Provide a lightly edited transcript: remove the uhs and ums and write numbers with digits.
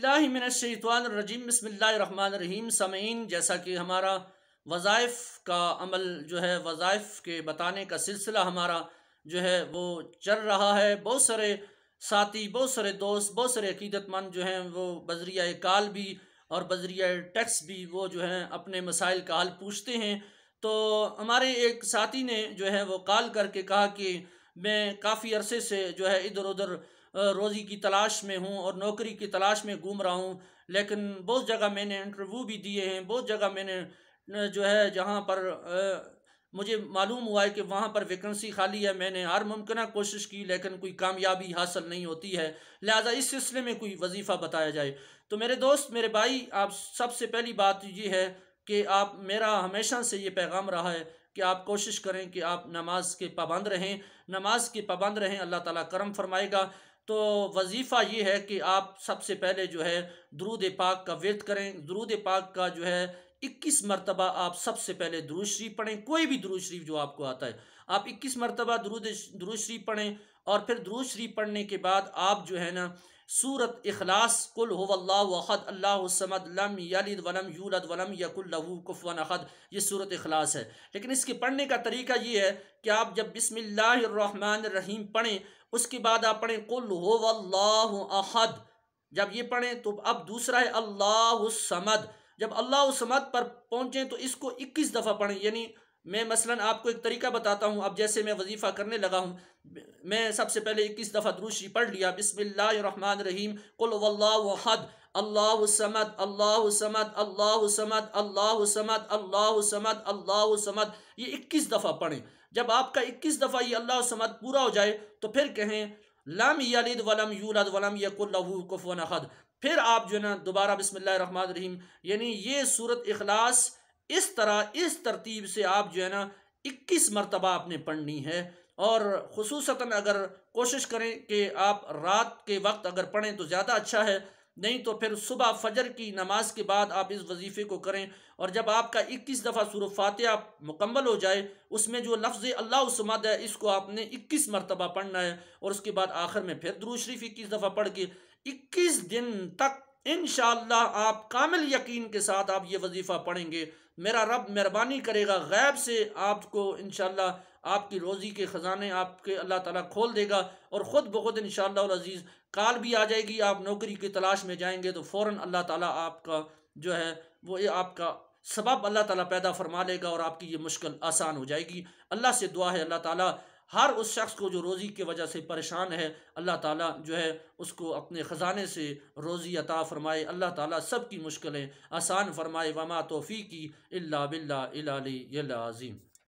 باللہ من الشیطان الرجیم بسم اللہ الرحمن الرحیم۔ سامعین، جیسا کہ ہمارا وظائف کا عمل جو ہے، وظائف کے بتانے کا سلسلہ ہمارا جو ہے وہ چل رہا ہے، بہت سارے ساتھی، بہت سارے دوست، بہت سارے عقیدت مند جو ہیں وہ بذریعہ کال بھی اور بذریعہ ٹیکس بھی وہ جو ہیں اپنے مسائل کا حل پوچھتے ہیں۔ تو ہمارے ایک ساتھی نے جو ہے وہ کال کر کے کہا کہ میں کافی عرصے سے جو ہے ادھر ادھر روزی کی تلاش میں ہوں اور نوکری کی تلاش میں گھوم رہا ہوں، لیکن بہت جگہ میں نے انٹرویو بھی دیے ہیں، بہت جگہ میں نے جو ہے جہاں پر مجھے معلوم ہوا ہے کہ وہاں پر ویکنسی خالی ہے، میں نے ہر ممکنہ کوشش کی لیکن کوئی کامیابی حاصل نہیں ہوتی ہے، لہٰذا اس سلسلے میں کوئی وظیفہ بتایا جائے۔ تو میرے دوست، میرے بھائی، آپ سب سے پہلی بات یہ ہے کہ آپ، میرا ہمیشہ سے یہ پیغام رہا ہے کہ آپ کوشش کریں کہ آپ نماز کے پابند رہیں، نماز کے پابند رہیں، اللہ تعالیٰ کرم فرمائے گا۔ تو وظیفہ یہ ہے کہ آپ سب سے پہلے جو ہے درود پاک کا ورد کریں، درود پاک کا جو ہے 21 مرتبہ آپ سب سے پہلے درود شریف پڑھیں، کوئی بھی درود شریف جو آپ کو آتا ہے، آپ 21 مرتبہ درود شریف پڑھیں، اور پھر درود شریف پڑھنے کے بعد آپ جو ہے نا سورت اخلاص، قل هو اللہ احد اللہ الصمد لم یلد ولم یولد ولم یکن لہ کفوا احد، یہ سورت اخلاص ہے۔ لیکن اس کے پڑھنے کا طریقہ یہ ہے کہ آپ جب بسم اللہ الرحمن الرحیم پڑھیں، اس کے بعد آپ پڑھیں قل هو اللہ احد، جب یہ پڑھیں تو اب دوسرا ہے اللہ الصمد، جب اللہ الصمد پر پہنچیں تو اس کو 21 دفعہ پڑھیں۔ یعنی میں مثلا آپ کو ایک طریقہ بتاتا ہوں، اب جیسے میں وظیفہ کرنے لگا ہوں، میں سب سے پہلے 21 دفعہ درود شریف پڑھ لیا، بسم اللہ الرحمن الرحیم، قل هو اللہ احد اللہ الصمد اللہ الصمد اللہ الصمد اللہ الصمد اللہ الصمد اللہ الصمد، یہ 21 دفعہ پڑھیں۔ جب آپ کا 21 دفعہ یہ اللہ الصمد پورا ہو جائے تو پھر کہیں لم یلد ولم یولد ولم یکن لہ کفوا احد، پھر آپ جو ہے نا دوبارہ بسم اللہ الرحمن الرحیم، یعنی یہ سورت اخلاص اس طرح، اس ترتیب سے آپ جو ہے نا 21 مرتبہ آپ نے پڑھنی ہے۔ اور خصوصاً اگر کوشش کریں کہ آپ رات کے وقت اگر پڑھیں تو زیادہ اچھا ہے، نہیں تو پھر صبح فجر کی نماز کے بعد آپ اس وظیفے کو کریں، اور جب آپ کا 21 دفعہ سورۃ فاتحہ مکمل ہو جائے، اس میں جو لفظ اللہ الصمد ہے اس کو آپ نے 21 مرتبہ پڑھنا ہے، اور اس کے بعد آخر میں پھر درود شریف 21 دفعہ پڑھ کے 21 دن تک انشاءاللہ آپ کامل یقین کے ساتھ آپ یہ وظیفہ پڑھیں گے، میرا رب مہربانی کرے گا، غیب سے آپ کو انشاءاللہ آپ کی روزی کے خزانے آپ کے اللہ تعالیٰ کھول دے گا، اور خود بخود انشاءاللہ العزیز کال بھی آ جائے گی، آپ نوکری کی تلاش میں جائیں گے تو فوراً اللہ تعالیٰ آپ کا جو ہے وہ آپ کا سبب اللہ تعالیٰ پیدا فرما لے گا، اور آپ کی یہ مشکل آسان ہو جائے گی۔ اللہ سے دعا ہے اللہ تعالیٰ ہر اس شخص کو جو روزی کی وجہ سے پریشان ہے، اللہ تعالیٰ جو ہے اس کو اپنے خزانے سے روزی عطا فرمائے، اللہ تعالیٰ سب کی مشکلیں آسان فرمائے۔ وما توفیقی الا باللہ العلی العظیم۔